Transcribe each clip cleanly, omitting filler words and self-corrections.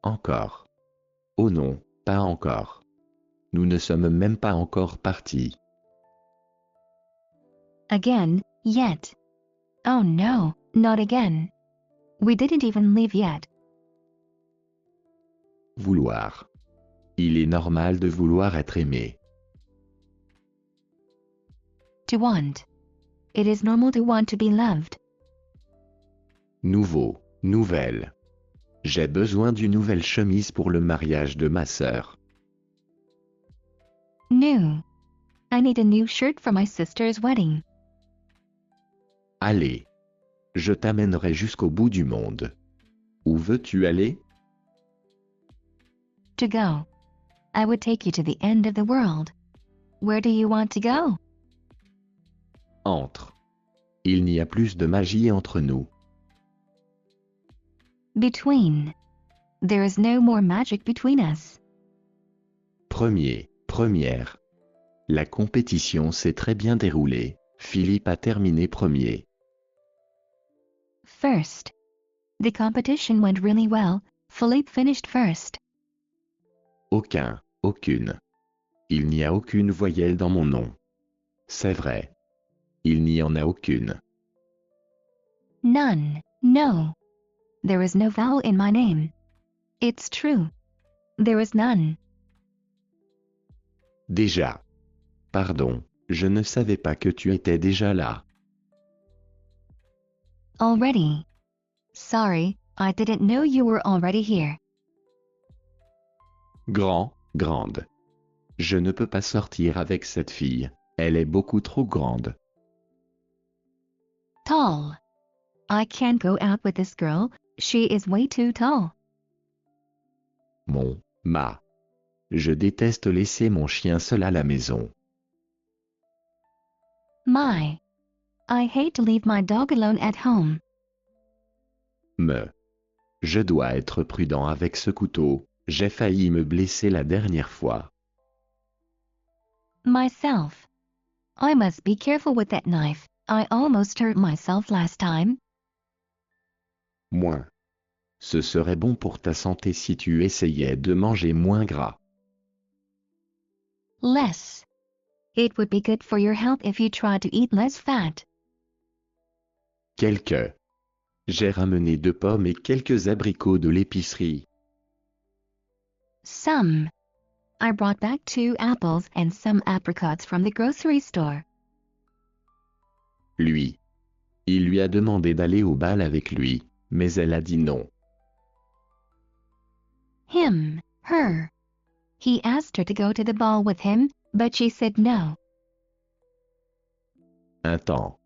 Encore. Oh non, pas encore. Nous ne sommes même pas encore partis. Again, yet. Oh no, not again. We didn't even leave yet. Vouloir. Il est normal de vouloir être aimé. To want. It is normal to want to be loved. Nouveau, nouvelle. J'ai besoin d'une nouvelle chemise pour le mariage de ma sœur. New. I need a new shirt for my sister's wedding. Allez. Je t'amènerai jusqu'au bout du monde. Où veux-tu aller? To go. I would take you to the end of the world. Where do you want to go? Entre. Il n'y a plus de magie entre nous. Between. There is no more magic between us. Premier, première. La compétition s'est très bien déroulée. Philippe a terminé premier. First. The competition went really well. Philippe finished first. Aucun, aucune. Il n'y a aucune voyelle dans mon nom. C'est vrai. Il n'y en a aucune. None. No. There is no vowel in my name. It's true. There is none. Déjà. Pardon, je ne savais pas que tu étais déjà là. Already. Sorry, I didn't know you were already here. Grand, grande. Je ne peux pas sortir avec cette fille. Elle est beaucoup trop grande. Tall. I can't go out with this girl. She is way too tall. Ma. Je déteste laisser mon chien seul à la maison. My. I hate to leave my dog alone at home. Me. Je dois être prudent avec ce couteau. J'ai failli me blesser la dernière fois. Myself. I must be careful with that knife. I almost hurt myself last time. Moins. Ce serait bon pour ta santé si tu essayais de manger moins gras. Less. It would be good for your health if you try to eat less fat. Quelques. J'ai ramené 2 pommes et quelques abricots de l'épicerie. Some. I brought back 2 apples and some apricots from the grocery store. Lui. Il lui a demandé d'aller au bal avec lui, mais elle a dit non. Him. Her. He asked her to go to the ball with him, but she said no. Un temps.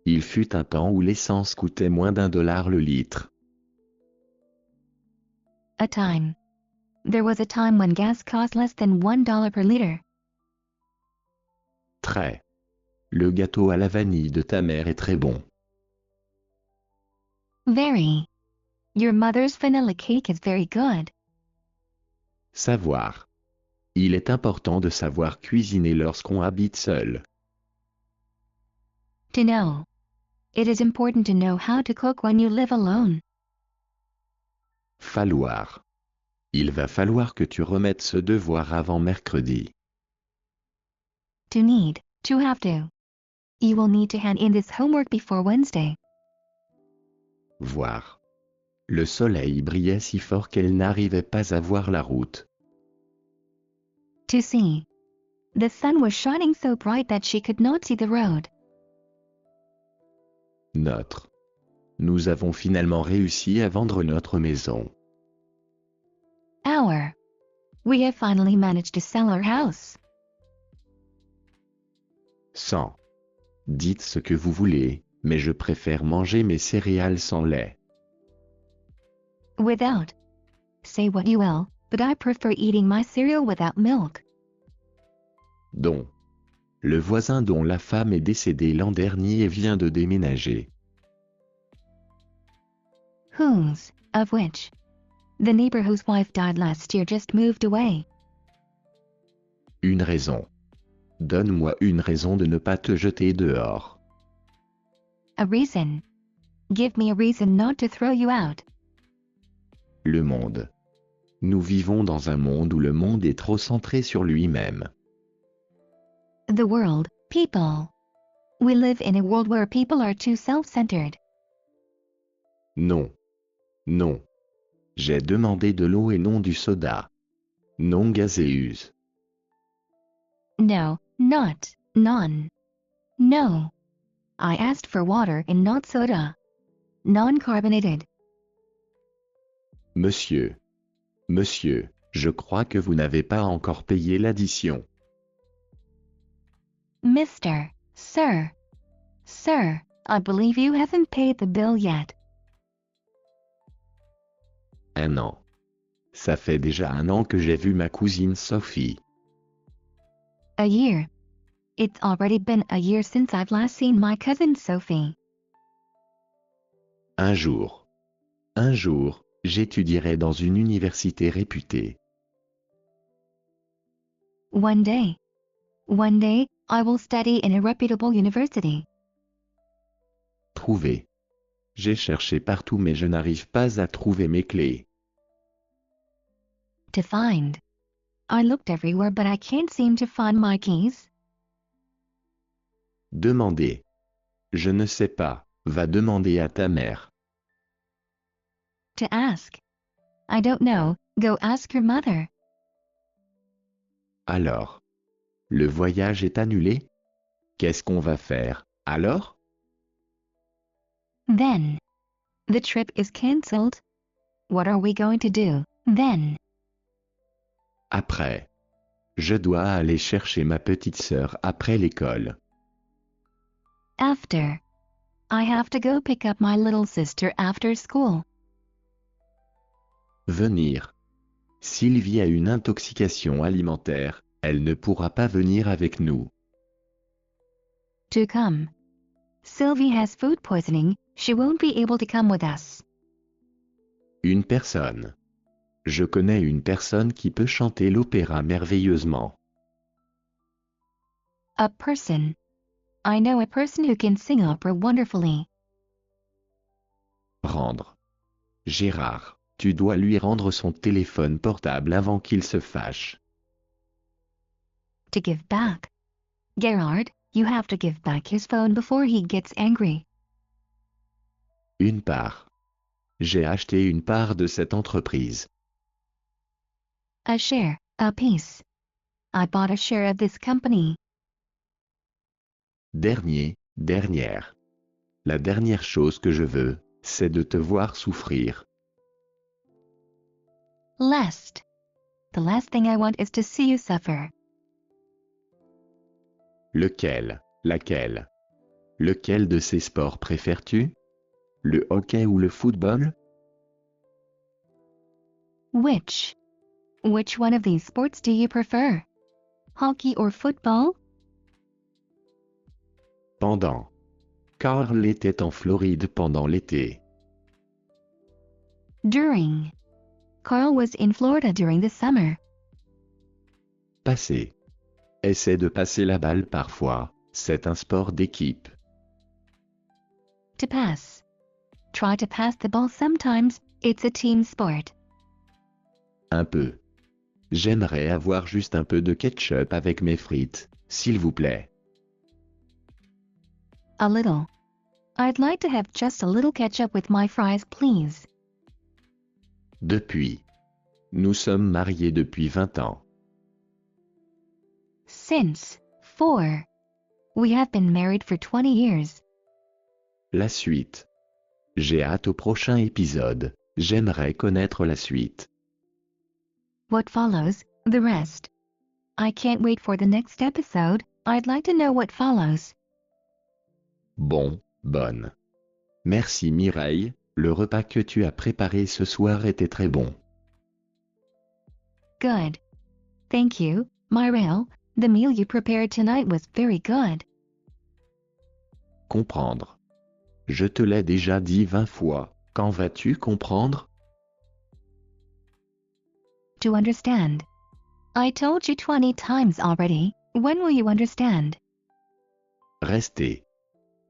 Il fut un temps où l'essence coûtait moins d'$1 le litre. A time. There was a time when gas cost less than $1 per liter. Très. Le gâteau à la vanille de ta mère est très bon. Very. Your mother's vanilla cake is very good. Savoir. Il est important de savoir cuisiner lorsqu'on habite seul. To know. It is important to know how to cook when you live alone. Falloir. Il va falloir que tu remettes ce devoir avant mercredi. To need. To have to. You will need to hand in this homework before Wednesday. Voir. Le soleil brillait si fort qu'elle n'arrivait pas à voir la route. To see. The sun was shining so bright that she could not see the road. Notre. Nous avons finalement réussi à vendre notre maison. Our. We have finally managed to sell our house. Sans. Dites ce que vous voulez, mais je préfère manger mes céréales sans lait. Without. Say what you will, but I prefer eating my cereal without milk. Dont. Le voisin dont la femme est décédée l'an dernier vient de déménager. Whose, of which. The neighbor whose wife died last year just moved away. Une raison. Donne-moi une raison de ne pas te jeter dehors. A reason. Give me a reason not to throw you out. Le monde. Nous vivons dans un monde où le monde est trop centré sur lui-même. The world, people. We live in a world where people are too self-centered. Non. Non. J'ai demandé de l'eau et non du soda. Non gazeuse. No, not, none. No. I asked for water and not soda. Non-carbonated. Monsieur. Monsieur, je crois que vous n'avez pas encore payé l'addition. Mr. Sir. Sir, I believe you haven't paid the bill yet. Un an. Ça fait déjà un an que j'ai vu ma cousine Sophie. A year. It's already been a year since I've last seen my cousin Sophie. Un jour. Un jour, j'étudierai dans une université réputée. One day. One day, I will study in a reputable university. Trouver. J'ai cherché partout mais je n'arrive pas à trouver mes clés. To find. I looked everywhere but I can't seem to find my keys. Demander. Je ne sais pas, va demander à ta mère. To ask. I don't know, go ask your mother. Alors. Le voyage est annulé? Qu'est-ce qu'on va faire, alors? Then. The trip is cancelled. What are we going to do, then? Après. Je dois aller chercher ma petite sœur après l'école. After. I have to go pick up my little sister after school. Venir. Sylvie a une intoxication alimentaire, elle ne pourra pas venir avec nous. To come. Sylvie has food poisoning, she won't be able to come with us. Une personne. Je connais une personne qui peut chanter l'opéra merveilleusement. A person. I know a person who can sing opera wonderfully. Rendre. Gérard, tu dois lui rendre son téléphone portable avant qu'il se fâche. To give back. Gerard, you have to give back his phone before he gets angry. Une part. J'ai acheté une part de cette entreprise. A share, a piece. I bought a share of this company. Dernier, dernière. La dernière chose que je veux, c'est de te voir souffrir. Last. The last thing I want is to see you suffer. Lequel, laquelle? Lequel de ces sports préfères-tu? Le hockey ou le football? Which? Which one of these sports do you prefer? Hockey or football? Pendant. Carl était en Floride pendant l'été. During. Carl was in Florida during the summer. Passer. Essaie de passer la balle parfois, c'est un sport d'équipe. To pass. Try to pass the ball sometimes, it's a team sport. Un peu. J'aimerais avoir juste un peu de ketchup avec mes frites, s'il vous plaît. A little. I'd like to have just a little ketchup with my fries, please. Depuis. Nous sommes mariés depuis 20 ans. Since. For. We have been married for 20 years. La suite. J'ai hâte au prochain épisode, j'aimerais connaître la suite. What follows, the rest. I can't wait for the next episode, I'd like to know what follows. Bon, bonne. Merci Mireille, le repas que tu as préparé ce soir était très bon. Good. Thank you, Mireille, the meal you prepared tonight was very good. Comprendre. Je te l'ai déjà dit 20 fois, quand vas-tu comprendre? To understand. I told you 20 times already, when will you understand? Rester.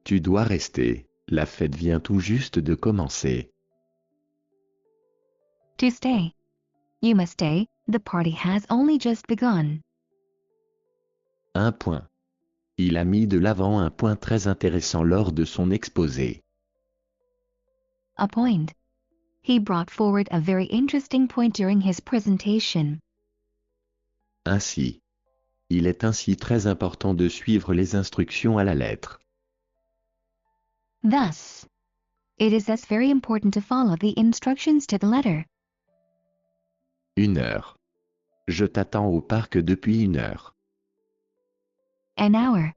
Tu dois rester, la fête vient tout juste de commencer. To stay. You must stay, the party has only just begun. Un point. Il a mis de l'avant un point très intéressant lors de son exposé. A point. He brought forward a very interesting point during his presentation. Ainsi. Il est ainsi très important de suivre les instructions à la lettre. Thus. It is thus very important to follow the instructions to the letter. 1 heure. Je t'attends au parc depuis 1 heure. An hour.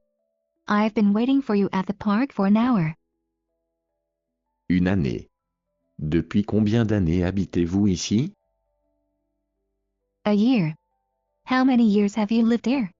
I've been waiting for you at the park for an hour. 1 année. Depuis combien d'années habitez-vous ici? A year. How many years have you lived here?